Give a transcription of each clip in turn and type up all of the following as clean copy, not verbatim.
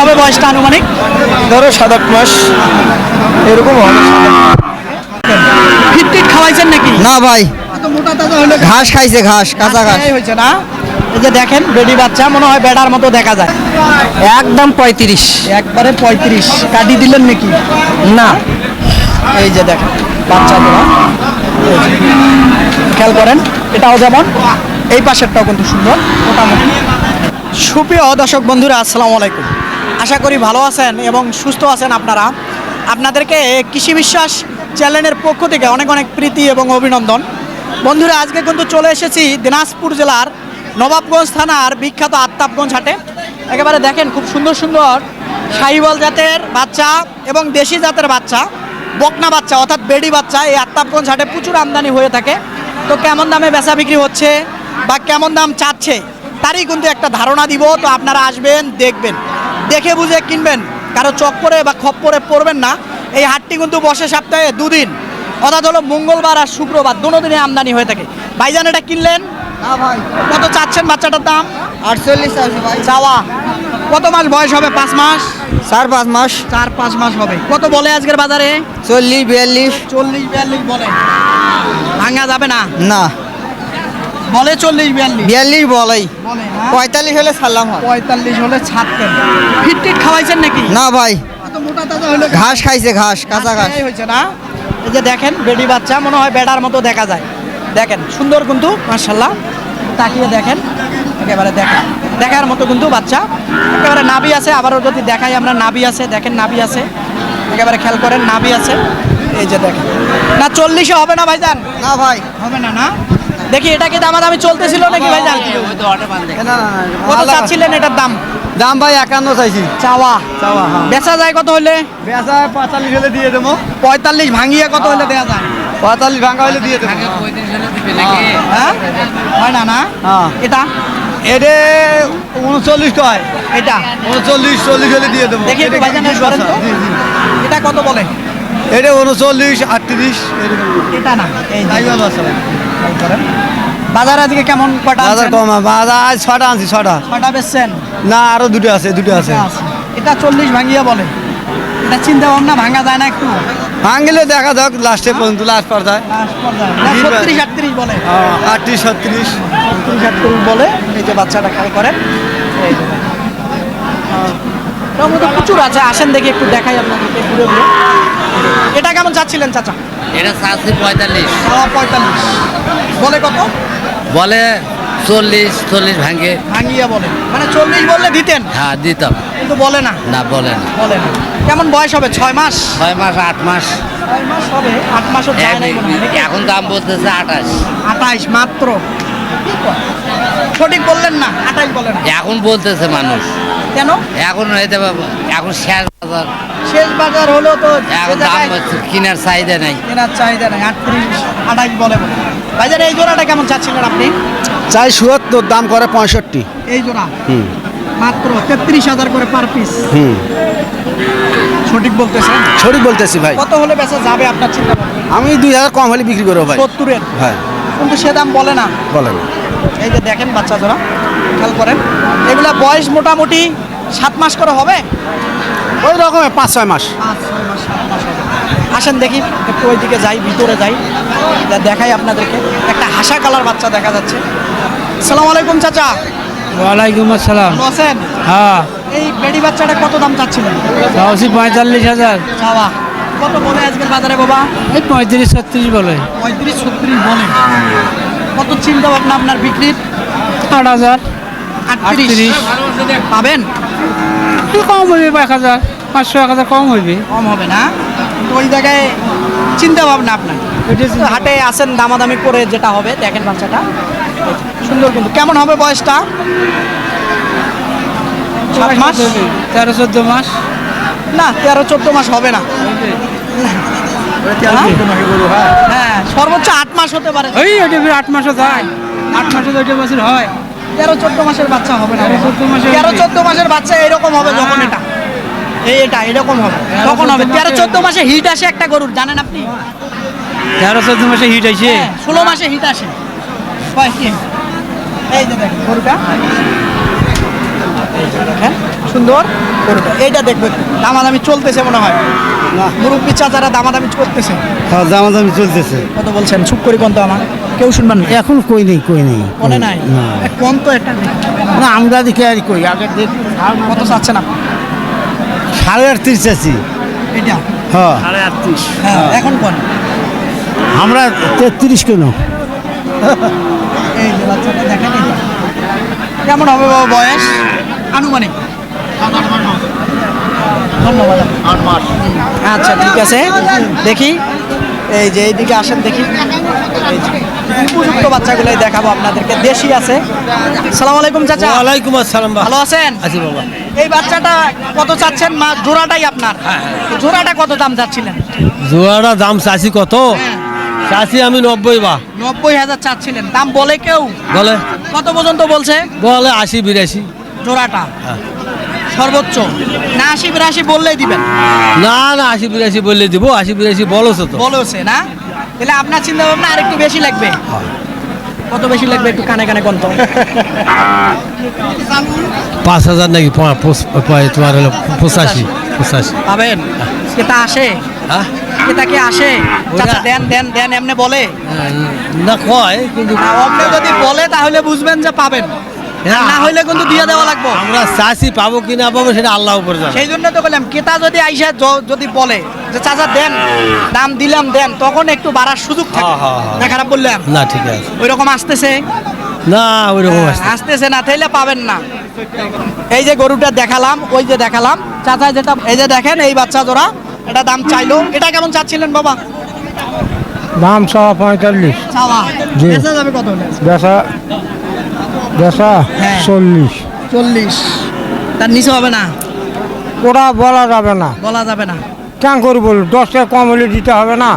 হবে বয়সটা আনুমানিক? ধরো 7-8 মাস এরকম হবে। ফিট খাওয়াইছেন নাকি? না ভাই, এত মোটা তাজা হলো ঘাস খাইছে, ঘাস কাঁচা ঘাস। এই হয়েছে না? এই যে দেখেন বেডি বাচ্চা, মনে হয় বেড়ার মতো দেখা যায়। একদম 35। একবারে 35 কাটি দিলেন নাকি? না, এই যে দেখেন বাচ্চাগুলো, খেয়াল করেন। এটাও যেমন, এই পাশেরটাও কিন্তু সুন্দর মোটামুটি। সুপ্রিয় দর্শক বন্ধুরা, আসসালামু আলাইকুম। আশা করি ভালো আছেন এবং সুস্থ আছেন আপনারা। আপনাদেরকে কৃষি বিশ্বাস চ্যানেলের পক্ষ থেকে অনেক অনেক প্রীতি এবং অভিনন্দন। বন্ধুরা, আজকে কিন্তু চলে এসেছি দিনাজপুর জেলার নবাবগঞ্জ থানার বিখ্যাত আত্তাবগঞ্জ হাটে। একেবারে দেখেন খুব সুন্দর সুন্দর শাহিওয়াল জাতের বাচ্চা এবং দেশি জাতের বাচ্চা, বকনা বাচ্চা অর্থাৎ বেডি বাচ্চা এই আত্তাবগঞ্জ হাটে প্রচুর আমদানি হয়ে থাকে। তো কেমন দামে বেচা বিক্রি হচ্ছে বা কেমন দাম চাচ্ছে তারই কিন্তু একটা ধারণা দিব। তো আপনারা আসবেন, দেখবেন, দেখে বুঝে কিনবেন, কারো চক্করে বা খপ্পরে পড়বেন না। এই হাটটি কিন্তু বসে সপ্তাহে 2 দিন, অর্থাৎ হলো মঙ্গলবার আর শুক্রবার, দুটো দিনে আমদানি হয়ে থাকে। ভাইজান এটা কিনলেন? না ভাই, কত চাচ্ছেন বাচ্চাটার দাম? 48 আছে ভাই। চাওয়া কত মাস বয়স হবে? 5 মাস, 4-5 মাস। 4-5 মাস হবে। কত বলে আজকের বাজারে? 40-42। 40-42 বলে। ভাঙা যাবে না? না, বলে 40-42 42 বলাই। বলে না? 45 হলে ছাড়লাম হয়। 45 হলে ছাড়তেন। ফিট খাওয়াইছেন নাকি? না ভাই, এত মোটা তাজা হলো ঘাস খাইছে, ঘাস কাঁচা ঘাস। এই হয়েছে না? এই যে দেখেন বেডি বাচ্চা, মনে হয় বেড়ার মতো দেখা যায়। দেখেন সুন্দর কিন্তু মাশাআল্লাহ, তাকিয়ে দেখেন, একেবারে দেখার মতো কিন্তু বাচ্চা। একেবারে নাভি আছে, আবারও যদি দেখাই আমরা, নাভি আছে, দেখেন নাভি আছে, একেবারে খেয়াল করেন নাভি আছে। এই যে দেখেন, না 40-এ হবে না ভাইজান? না ভাই, হবে না? না দেখি, এটা কি দামাদামি চলতেছিল নাকি ভাইজান? না না, কত চাচ্ছিলেন এটার দাম? দাম ভাই 51 চাইছি। চাওয়া চাওয়া, হ্যাঁ। বেচা যায় কত হলে? বেচা 45 হলে দিয়ে দেবো। 45 ভাঙিয়ে কত হলে দেওয়া যায়? 45 ভাঙা হলে দিয়ে দেবো। হ্যাঁ, হয় না? না হ্যাঁ। এটা এডে 39 কয়। এটা 39-40 হলে দিয়ে দেবো। দেখি একটু ভাইজান ধরেন তো। জি, জি। এটা কত বলে? এটা 39-38 এরকম। এটা না, এই যে তাই ভালো আছে ভাই। খেয়াল করেন। বাজার আজকে কেমন, কটা বাজার আনছেন? কম, বাজার আজ 6টা আনছি, 6টা। কটা বেচছেন? না, আরো দুটো আছে, দুটো আছে। এটা 40 ভাঙিয়ে বলে। এটা চিন্তা ভাবনা ভাঙা যায় না একটু? ভাঙলে দেখা যাক লাস্টে পর্যন্ত, লাস্ট পর্যায়ে। লাস্ট পর্যায়ে। না, 36-38 বলে। 38-36। 36-38 বলে। এই যে বাচ্চাটা খেয়াল করেন, এই যে এর মধ্যে প্রচুর আছে। আসেন দেখি একটু দেখাই আপনাদেরকে ঘুরে ঘুরে। এটা কেমন চাচ্ছিলেন চাচা? এটা চাচ্ছি 45, 45 বলে। কত বলে 40 ভাঙে। ভাঙিয়া বলে, মানে 40 বললে দিতেন? হ্যাঁ, দিতাম। কিন্তু বলে না। না, বলে না। বলে না। কেমন বয়স হবে? 6 মাস? 6 মাস 8 মাস। 6 মাস হবে, 8 মাসও যায় নাই মনে হয়। এখন দাম বলতেছে 28। 28 মাত্র। সঠিক বললেন না, 28 বলেন। এখন বলতেছে মানুষ, কেন? এখন এখন শেষ বাজার, শেষ বাজার হলো তো এখন সে দাম জায়গায় কেনার চাহিদা নাই। কেনার চাহিদা নাই। 28 বলে। ভাইজান এই জোড়াটা কেমন চাচ্ছিলেন আপনি? চাই 77, দাম করে 65। এই জোড়া মাত্র 33,000 করে পার পিস। সঠিক বলতেছেন? সঠিক বলতেছি ভাই। কত হলে বেচা যাবে আপনার চিন্তা ভাবনা? আমি 2000 কম হলে বিক্রি করবো ভাই। 70-এর? হ্যাঁ, কিন্তু সে দাম বলে না। বলেন। এই যে দেখেন বাচ্চা জোড়া, খেয়াল করেন। এগুলা বয়স মোটামুটি 7 মাস করে হবে। ওই রকমের 5-6 মাস। 5-6 মাস, 7 মাস হবে। আসেন দেখি একটু ওইদিকে যাই, ভিতরে যাই, দেখাই আপনাদেরকে। একটা হাসা কালার বাচ্চা দেখা যাচ্ছে। আসসালামু আলাইকুম চাচা। ওয়ালাইকুম আসসালাম। ভালো আছেন? হ্যাঁ, এই বেডি বাচ্চাটা কত দাম চাচ্ছিলেন? চাওছি 45,000। চাওয়া কত বলে আজকের বাজারে বাবা? এই 35-36 বলে। 35-36 বলে। কত চিন্তা ভাবনা আপনার বিক্রির? 8,000। 38 পাবেন? একটু কম হইবে, 1,000, 500-1,000 কম হইবে। কম হবে না? তো ওই জায়গায় চিন্তা ভাবনা আপনার। তো হাটে আসেন, দামাদামি করে যেটা হবে। দেখেন বাচ্চাটা সুন্দর কিন্তু। কেমন হবে বয়সটা? 7 মাস? 13-14 মাস। না, 13-14 মাস হবে না। হ্যাঁ, সর্বোচ্চ 8 মাস হতে পারে। ওই ওইটা 8 মাসও যায়, 8 মাসে তো ওইটা বছর হয়। 13-14 মাসের বাচ্চা হবে না। 13-14 মাসের 13-14 মাসের বাচ্চা এরকম হবে যখন এটা এরকম হবে তখন হবে। 13-14 মাসে হিট আসে একটা গরুর, জানেন আপনি? 13-14 মাসে হিট আইছে। 16 মাসে হিট আসে। এই যে দেখেন গরুটা, দেখেন সুন্দর গরুটা। এইটা দেখবেন দামাদামি চলতেছে মনে হয়, মুরব্বী চাচারা দামাদামি করতেছে। হ্যাঁ দামাদামি চলতেছে। কত বলছেন? চুপ করে কোন তো আমার কেউ শুনবেন না, এখন কই নেই মনে নাই। না। কোন তো একটা না আমরা দেখি আর কই আগে দেখ কত চাচ্ছেন আপনি? 38.5 চাচ্ছি। এটা হ্যাঁ হ্যাঁ এখন কোন? আমরা 33 কেন? এই যে বাচ্চাটা দেখেন, এই যে। কেমন হবে বাবা বয়স আনুমানিক? ধন্যবাদ। আচ্ছা ঠিক আছে, দেখি এই যে এইদিকে আসেন দেখি। এই যে উপযুক্ত বাচ্চাগুলোই দেখাবো আপনাদেরকে, দেশি আছে। আসসালামু আলাইকুম চাচা। ওয়ালাইকুম আসসালাম। ভালো আছেন? আছি বাবা। এই বাচ্চাটা কত চাচ্ছেন? মা জোড়াটাই আপনার? জোড়াটা কত দাম চাচ্ছিলেন? জোয়ারা দাম চাষি কত? চাষি আমি 90 বা 90,000 চাচ্ছিলেন, দাম বলে কেউ? বলে কত পর্যন্ত বলছে? বলে 80-82। জোড়াটা সর্বোচ্চ না 80-82 বললেই দিবেন? না 80-82 বললে দিব। 80-82 বলছো তো। বলেছে না, তাহলে আপনার চিন্তা ভাবনা আর একটু বেশি লাগবে। কত বেশি লাগবে একটু কানে কানে কোন তো? 5000 নাকি তোমার হলো 85। পাবেন? কেতা আসে? হ্যাঁ কেতা কি আসে? চাচা দেন দেন দেন এমনি বলে না কয় কিন্তু না, আপনি যদি বলে তাহলে বুঝবেন যে পাবেন, আর না হইলে কিন্তু দিয়ে দেওয়া লাগবে। আমরা চাষি পাবো কি না পাবো সেটা আল্লাহ উপর জানে। সেই জন্য তো বললাম কেতা যদি আইসা যদি বলে যে চাচা দেন, দাম দিলাম দেন, তখন একটু বাড়ার সুযোগ থাকে। না খারাপ বললাম? না ঠিক আছে। ওই রকম আসতেছে না ওই রকম আসছে। আসতেছে না, তাইলে পাবেন না। এই যে গরুটা দেখালাম, ওই যে দেখালাম চাচা যেটা, এই যে দেখেন এই বাচ্চা জোড়া, এটা দাম চাইলো। এটা কেমন চাচ্ছিলেন বাবা? দাম 45। চাওয়া জি। বেচা যাবে কত হলে? বেচা হ্যাঁ। 40, তার নিচে হবে না? ওরা বলা যাবে না। বলা যাবে না? কেন করে বল 10 টাকা কম হলে দিতে হবে না।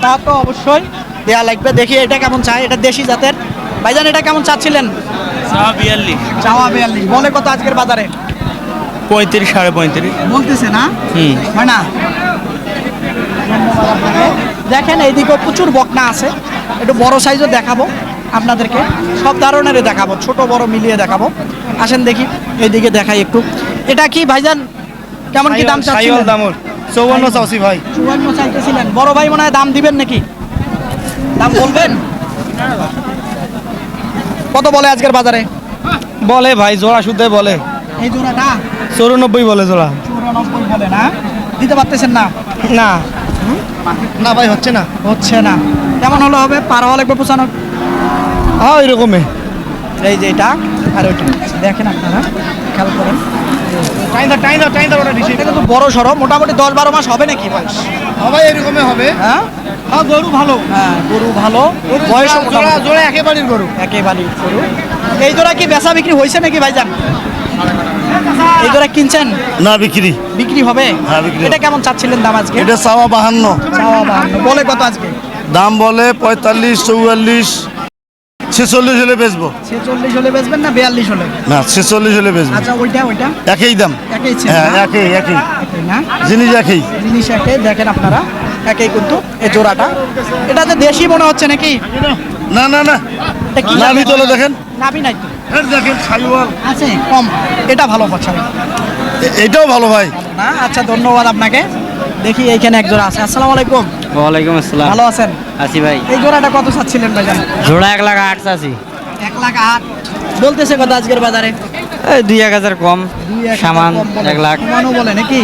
তা তো অবশ্যই দেয়া লাগবে। দেখি এটা কেমন চাই, এটা দেশি জাতের। ভাইজান এটা কেমন চাচ্ছিলেন? চাওয়া 42, চাওয়া 42, বলে কত আজকের বাজারে? 35, 35.5। বলতেছে না? হয় না? দেখেন এইদিকে প্রচুর বকনা আছে, একটু বড় সাইজও দেখাবো আপনাদেরকে, সব ধরনের দেখাবো, ছোট বড় মিলিয়ে দেখাবো। আসেন দেখি এইদিকে দেখাই একটু। এটা কি ভাইজান কেমন কি দাম চাচ্ছিলেন? 54 চাচ্ছি ভাই। 54 চাইতেছিলেন, বড় ভাই মনে হয় দাম দিবেন নাকি? দাম বলবেন? কত বলে আজকের বাজারে? বলে ভাই জোড়া শুদ্ধ বলে এই জোড়াটা 94 বলে জোড়া। 94 বলে না? দিতে পারতেছেন না? না না ভাই হচ্ছে না। হচ্ছে না, কেমন হলে হবে? পার হওয়া লাগবে 95। হ্যাঁ ওই রকমই। এই যে এটা আর ওইটা দেখেন আপনারা, খেয়াল করেন। এটা কিন্তু বড় সড়ো, মোটামুটি 10-12 মাস হবে নাকি বয়স? ভাই এরকমই হবে। হ্যাঁ হ্যাঁ গরু ভালো। হ্যাঁ গরু ভালো, বয়স জোড়া জোড়া একেবারে গরু। একেবারে গরু। এই জোড়া কি বেচা বিক্রি হয়েছে নাকি ভাইজান? এই জোড়া কিনছেন? না বিক্রি। বিক্রি হবে? হ্যাঁ, বিক্রি হবে। এটা কেমন চাচ্ছিলেন দাম আজকে? এটা চাওয়া 52। চাওয়া 52, বলে কত আজকে? দাম বলে 45, 44, 46 হলে বেচবো। 46 হলে বেচবেন না 42 হলে? না 46 হলে বেচবো। আচ্ছা ওইটা একই দাম। একই ছিল হ্যাঁ না? একই একই না? জিনিস একই। জিনিস একই, দেখেন আপনারা একই কিন্তু এই জোড়াটা। এটা যে দেশি মনে হচ্ছে নাকি? না না না এটা কি নাভি তোলে দেখেন। নাভি নাই তো? দেখেন সাইওয়াল। আছে কম, এটা ভালো বাচ্চা এটাও ভালো ভাই। না? আচ্ছা ধন্যবাদ আপনাকে। দেখি এইখানে এক জোড়া আছে। আসসালামু আলাইকুম। ওয়ালাইকুম আসসালাম। ভালো আছেন? আছি ভাই। এই জোড়াটা কত চাচ্ছিলেন ভাইজান? জোড়া 1,08,000 চাচ্ছি। 1,08,000 বলতেছে কত আজকের বাজারে? এই 2-1,000 কম, 2-1,000 সামান কম বলে। 1,00,000। সমানও বলে নাকি?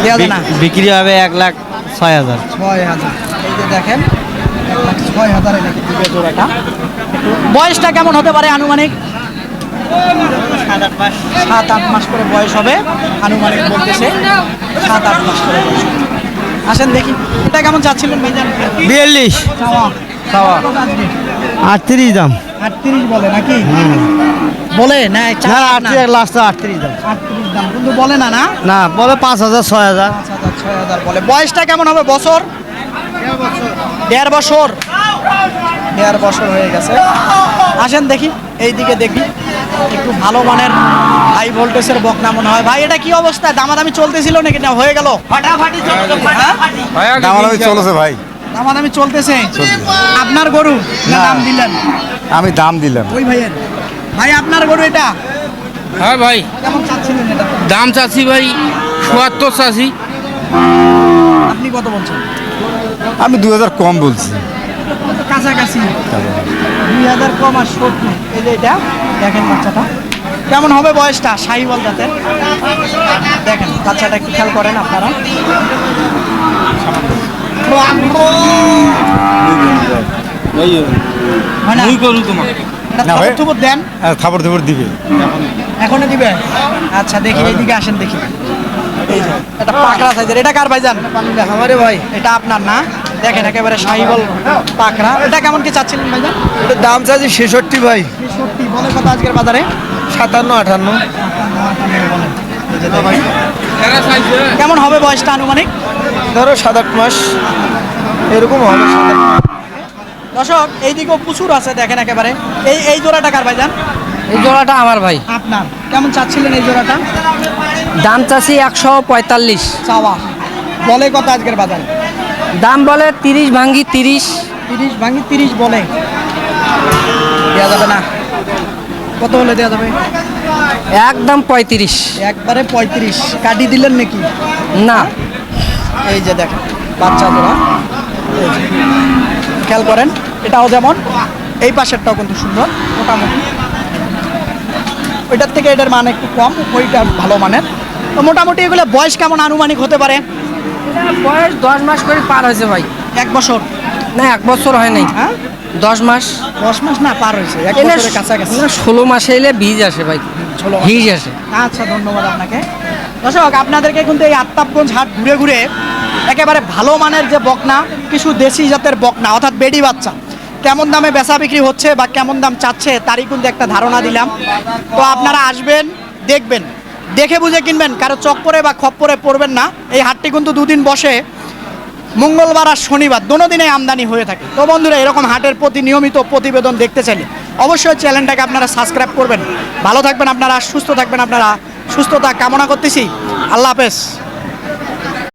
দেওয়া যায় না? বিক্রি হবে 1,06,000। 6,000। এই যে দেখেন 1,06,000 এ নাকি দিবে জোড়াটা। বয়সটা কেমন হতে পারে আনুমানিক? 7-8 মাস করে বয়স হবে আনুমানিক বলতেছে। 7-8 মাস করে বয়স হবে। আসেন দেখি এটা কেমন চাচ্ছিলেন ভাইজান? 42 চাওয়া চাওয়া। কত আজকে? 38 দাম। 38 বলে নাকি? বলে না না চাওয়া না? 38 লাস্ট 38 দাম। 38 দাম কিন্তু বলে না? না না বলে 5,000 6,000। 5,000 6,000 বলে। বয়সটা কেমন হবে? বছর 1.5 বছর। 1.5 বছর হয়ে গেছে। আসেন দেখি এইদিকে দেখি একটু ভালো মানের হাই ভোল্টেজের বকনা মনে হয়। ভাই এটা কি অবস্থা? দামাদামি চলতেছিল নাকি না হয়ে গেল? দামাদামি চলেছে ভাই। দামাদামি চলতেছে? আপনার গরু না না। দাম দিলেন? আমি দাম দিলাম। ওই ভাইয়ের। ভাই আপনার গরু এটা? হ্যাঁ ভাই কেমন চাচ্ছিলেন এটা? দাম চাচ্ছি ভাই ৭৪ চাচ্ছি। আপনি কত বলছেন? আমি 2000 কম বলছি। কাছাকাছি 2000 কম আর 70। এই যে এটা দেখেন বাচ্চাটা কেমন হবে, বয়সটা শাহিওয়াল জাতের। দেখেন বাচ্চাটা একটু খেয়াল করেন আপনারা। হয় না? এটা না ভাই। থুবুর দেন, থাপড় থাপড় দিবে। এখনো দিবে? আচ্ছা দেখি, এইদিকে আসেন দেখি। এই যে এটা পাকড়া সাইজের, এটা কার ভাইজান? আমারে ভাই। এটা আপনার না? দেখেন একেবারে শাহিওয়াল পাকড়া। এটা কেমন কি চাচ্ছিলেন ভাইজান? এটার দাম চাইছি 66 ভাই। ৬৬ বলে কত আজকের বাজারে? 57-58। কেমন হবে বয়সটা আনুমানিক? ধরো 7-8 মাস এরকম হবে। দর্শক এইদিকেও প্রচুর আছে, দেখেন একেবারে। এই জোড়াটা কার ভাইজান? এই জোড়াটা আমার ভাই, আপনার। কেমন চাচ্ছিলেন এই জোড়াটা? দাম চাচ্ছি 145, চাওয়া বলে কত আজকের বাজারে? দাম বলে 30 ভাঙ্গি 30। 30 ভাঙি 30 বলে। দেওয়া যাবে না? কত হলে দেওয়া যাবে? একদম 35। একবারে 35 কাটি দিলেন নাকি? না, এই যে দেখেন বাচ্চা জোড়া, এই যে। খেয়াল করেন এটাও যেমন, এই পাশেরটাও কিন্তু সুন্দর মোটামুটি। ওইটার থেকে এটার মান একটু কম, ওইটা ভালো মানের। তো মোটামুটি এগুলো বয়স কেমন আনুমানিক হতে পারে? বয়স 10 মাস করে পার হয়েছে ভাই। 1 বছর? না, 1 বছর হয় নাই, হ্যাঁ 10 মাস। 10 মাস না, পার হয়েছে 1 এলে বছরের কাছাকাছি। 16 মাসে এলে বীজ আসে ভাই, 16 মাস। বীজ আসে। আচ্ছা ধন্যবাদ আপনাকে। দর্শক আপনাদেরকে কিন্তু এই আত্তাবগঞ্জ হাট ঘুরে ঘুরে একেবারে ভালো মানের যে বকনা, কিছু দেশি জাতের বকনা অর্থাৎ বেডি বাচ্চা কেমন দামে বেচা বিক্রি হচ্ছে বা কেমন দাম চাচ্ছে তারই কিন্তু একটা ধারণা দিলাম। তো আপনারা আসবেন, দেখবেন, দেখে বুঝে কিনবেন, কারো চক্করে বা খপ্পরে পড়বেন না। এই হাটটি কিন্তু 2 দিন বসে, মঙ্গলবার আর শনিবার, দোনো দিনে আমদানি হয়ে থাকে। তো বন্ধুরা এরকম হাটের প্রতি নিয়মিত প্রতিবেদন দেখতে চাইলে অবশ্যই চ্যানেলটাকে আপনারা সাবস্ক্রাইব করবেন। ভালো থাকবেন আপনারা, সুস্থ থাকবেন আপনারা, সুস্থতা কামনা করতেছি। আল্লাহ হাফেজ।